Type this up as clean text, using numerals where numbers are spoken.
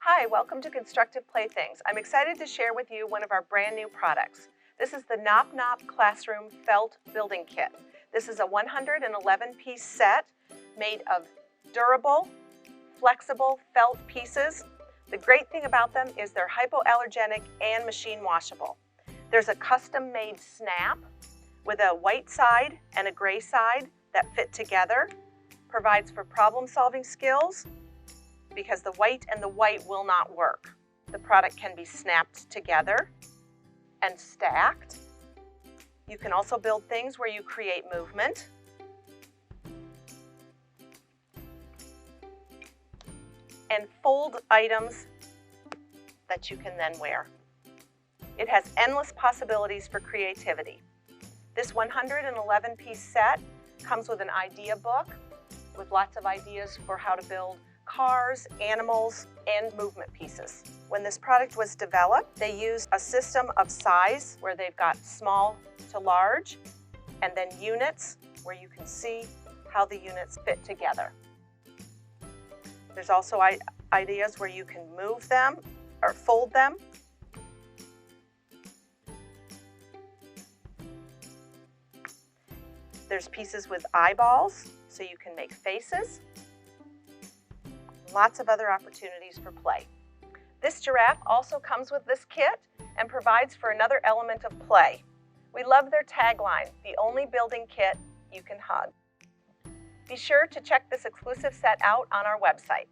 Hi, welcome to Constructive Playthings. I'm excited to share with you one of our brand new products. This is the Knop Classroom Felt Building Kit. This is a 111-piece set made of durable, flexible felt pieces. The great thing about them is they're hypoallergenic and machine washable. There's a custom-made snap with a white side and a gray side that fit together, provides for problem-solving skills, because the white and the white will not work. The product can be snapped together and stacked. You can also build things where you create movement. And fold items that you can then wear. It has endless possibilities for creativity. This 111-piece set comes with an idea book with lots of ideas for how to build cars, animals, and movement pieces. When this product was developed, they used a system of size where they've got small to large, and then units where you can see how the units fit together. There's also ideas where you can move them or fold them. There's pieces with eyeballs, so you can make faces. Lots of other opportunities for play. This giraffe also comes with this kit and provides for another element of play. We love their tagline, the only building kit you can hug. Be sure to check this exclusive set out on our website.